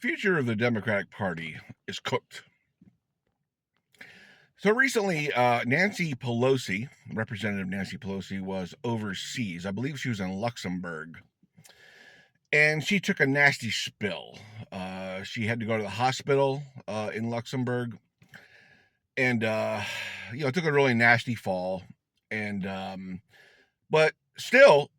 future of the Democratic Party is cooked. So recently, Representative Nancy Pelosi, was overseas. I believe she was in Luxembourg. And she took a nasty spill. She had to go to the hospital in Luxembourg. And, took a really nasty fall. And, but still,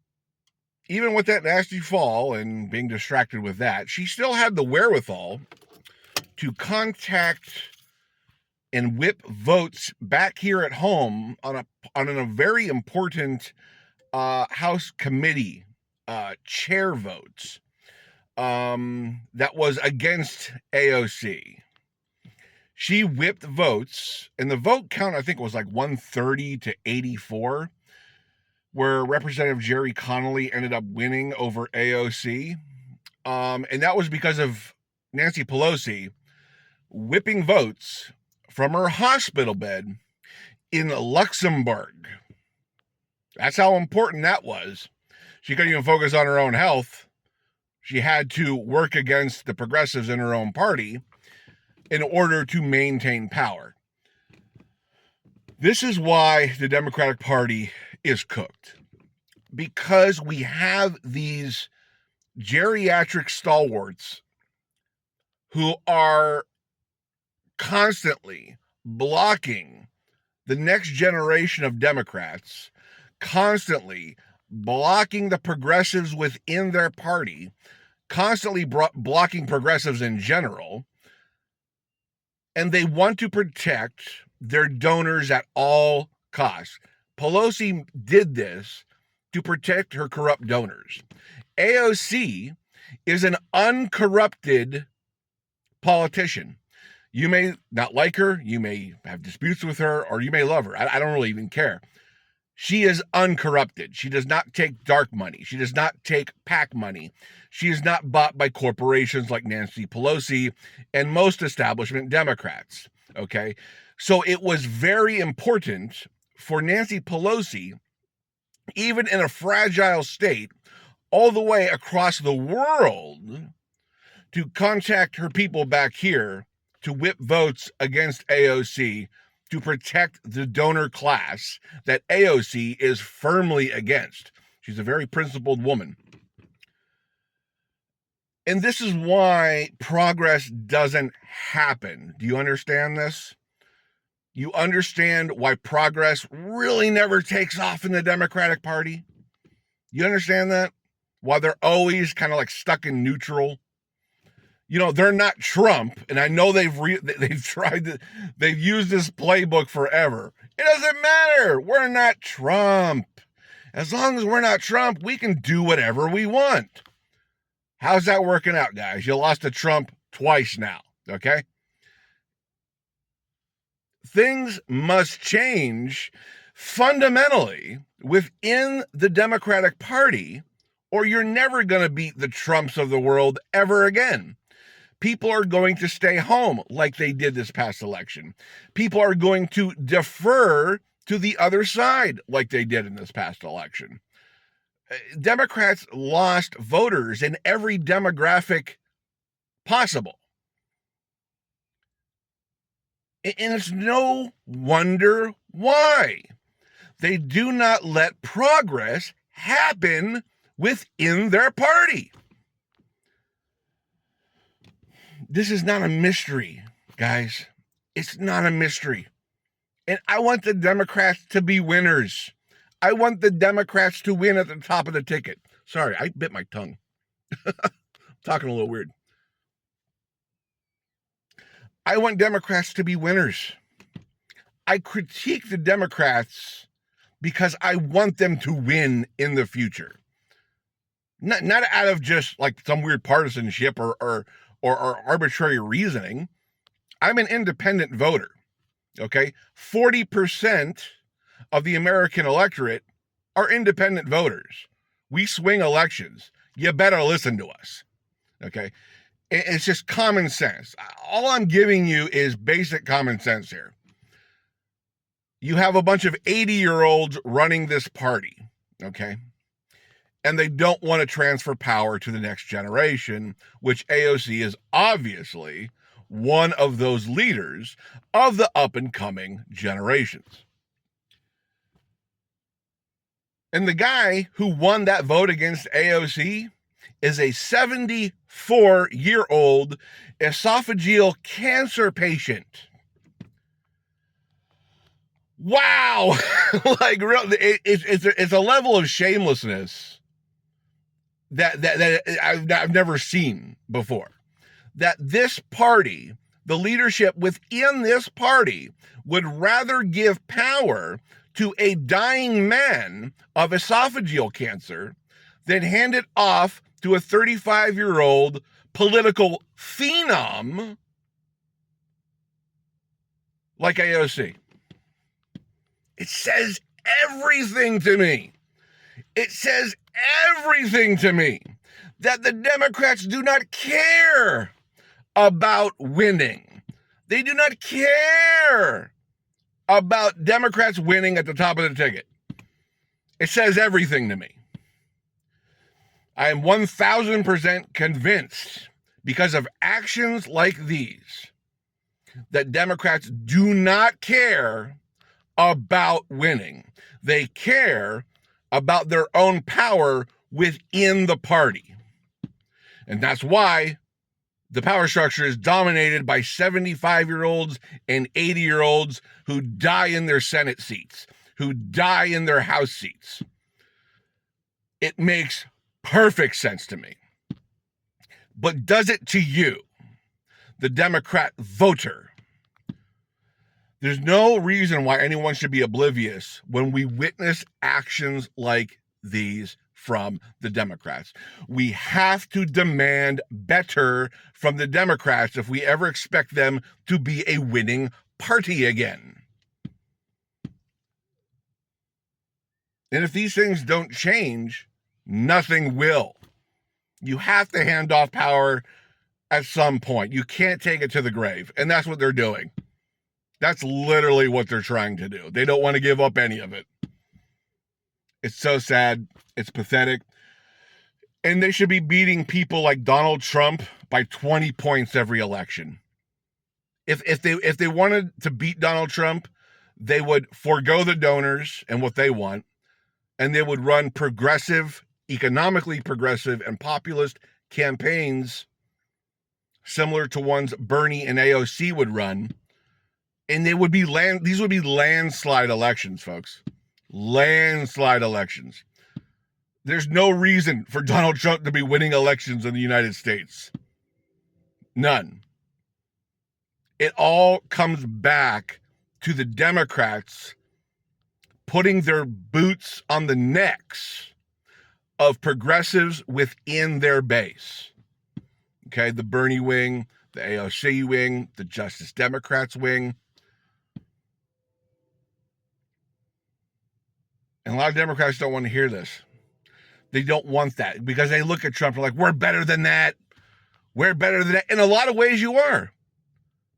even with that nasty fall and being distracted with that, she still had the wherewithal to contact and whip votes back here at home on a very important House committee chair votes that was against AOC. She whipped votes, and the vote count, I think, was like 130 to 84, where Representative Jerry Connolly ended up winning over AOC. And that was because of Nancy Pelosi whipping votes from her hospital bed in Luxembourg. That's how important that was. She couldn't even focus on her own health. She had to work against the progressives in her own party in order to maintain power. This is why the Democratic Party is cooked. Because we have these geriatric stalwarts who are constantly blocking the next generation of Democrats, constantly blocking the progressives within their party, constantly blocking progressives in general, and they want to protect their donors at all costs. Pelosi did this to protect her corrupt donors. AOC is an uncorrupted politician. You may not like her, you may have disputes with her, or you may love her. I don't really even care. She is uncorrupted. She does not take dark money. She does not take PAC money. She is not bought by corporations like Nancy Pelosi and most establishment Democrats. Okay? So it was very important for Nancy Pelosi, even in a fragile state, all the way across the world, to contact her people back here to whip votes against AOC to protect the donor class that AOC is firmly against. She's a very principled woman. And this is why progress doesn't happen. Do you understand this? You understand why progress really never takes off in the Democratic Party? You understand that? Why they're always kind of like stuck in neutral? You know, they're not Trump, and I know they've used this playbook forever. It doesn't matter. We're not Trump. As long as we're not Trump, we can do whatever we want. How's that working out, guys? You lost to Trump twice now, okay? Things must change fundamentally within the Democratic Party, or you're never going to beat the Trumps of the world ever again. People are going to stay home like they did this past election. People are going to defer to the other side like they did in this past election. Democrats lost voters in every demographic possible. And it's no wonder why. They do not let progress happen within their party. This is not a mystery, guys. It's not a mystery. And I want the Democrats to be winners. I want the Democrats to win at the top of the ticket. Sorry, I bit my tongue. Talking a little weird. I want Democrats to be winners. I critique the Democrats because I want them to win in the future. Not out of just like some weird partisanship or arbitrary reasoning. I'm an independent voter, okay? 40% of the American electorate are independent voters. We swing elections. You better listen to us, okay? It's just common sense. All I'm giving you is basic common sense here. You have a bunch of 80-year-olds running this party, okay? and they don't want to transfer power to the next generation, which AOC is obviously one of those leaders of the up-and-coming generations. And the guy who won that vote against AOC is a 74-year-old esophageal cancer patient. Wow! Like, it's a level of shamelessness that I've never seen before. That this party, the leadership within this party, would rather give power to a dying man of esophageal cancer than hand it off to a 35-year-old political phenom like AOC. It says everything to me. It says everything to me that the Democrats do not care about winning. They do not care about Democrats winning at the top of the ticket. It says everything to me. I am 1,000% convinced, because of actions like these, that Democrats do not care about winning. They care about their own power within the party. And that's why the power structure is dominated by 75-year-olds and 80-year-olds who die in their Senate seats, who die in their House seats. It makes perfect sense to me. But does it to you, the Democrat voter? There's no reason why anyone should be oblivious when we witness actions like these from the Democrats. We have to demand better from the Democrats if we ever expect them to be a winning party again. And if these things don't change, nothing will. You have to hand off power at some point. You can't take it to the grave. And that's what they're doing. That's literally what they're trying to do. They don't want to give up any of it. It's so sad. It's pathetic. And they should be beating people like Donald Trump by 20 points every election. If they wanted to beat Donald Trump, they would forego the donors and what they want, and they would run progressive, economically progressive, and populist campaigns similar to ones Bernie and AOC would run. And these would be landslide elections, folks. Landslide elections. There's no reason for Donald Trump to be winning elections in the United States. None. It all comes back to the Democrats putting their boots on the necks of progressives within their base. Okay, the Bernie wing, the AOC wing, the Justice Democrats wing. And a lot of Democrats don't want to hear this. They don't want that because they look at Trump and like, we're better than that. We're better than that. In a lot of ways you are.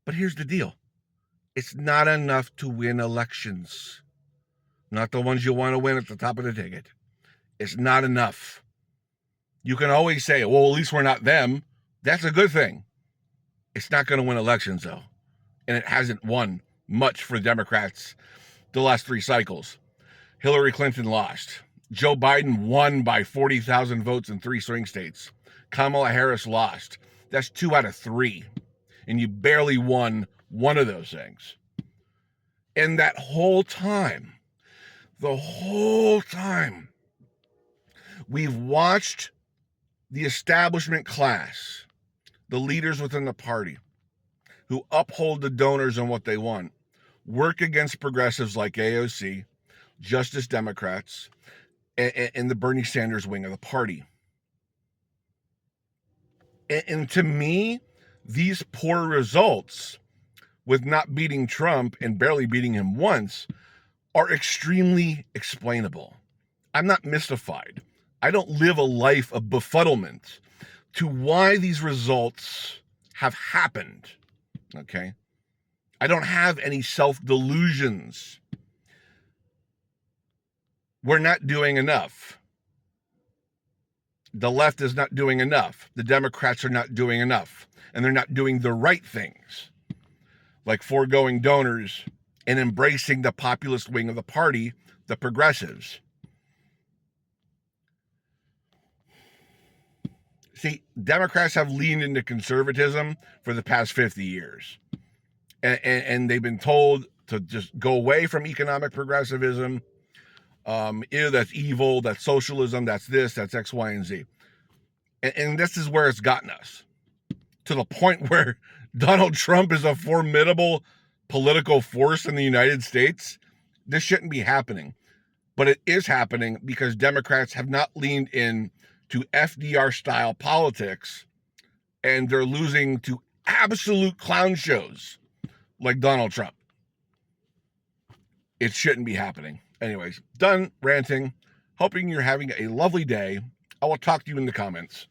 But here's the deal. It's not enough to win elections. Not the ones you want to win at the top of the ticket. It's not enough. You can always say, well, at least we're not them. That's a good thing. It's not going to win elections, though. And it hasn't won much for Democrats the last 3 cycles. Hillary Clinton lost. Joe Biden won by 40,000 votes in 3 swing states. Kamala Harris lost. That's 2 out of 3. And you barely won one of those things. And that whole time, we've watched the establishment class, the leaders within the party, who uphold the donors and what they want, work against progressives like AOC, Justice Democrats, and the Bernie Sanders wing of the party. And to me, these poor results with not beating Trump and barely beating him once are extremely explainable. I'm not mystified. I don't live a life of befuddlement to why these results have happened. Okay? I don't have any self-delusions. We're not doing enough. the left is not doing enough. The Democrats are not doing enough. And they're not doing the right things, like foregoing donors and embracing the populist wing of the party, the progressives. See, Democrats have leaned into conservatism for the past 50 years. And they've been told to just go away from economic progressivism. Ew, that's evil, that's socialism, that's this, that's X, Y, and Z. And this is where it's gotten us, to the point where Donald Trump is a formidable political force in the United States. This shouldn't be happening. But it is happening because Democrats have not leaned in to FDR-style politics, and they're losing to absolute clown shows like Donald Trump. It shouldn't be happening. Anyways, done ranting. Hoping you're having a lovely day. I will talk to you in the comments.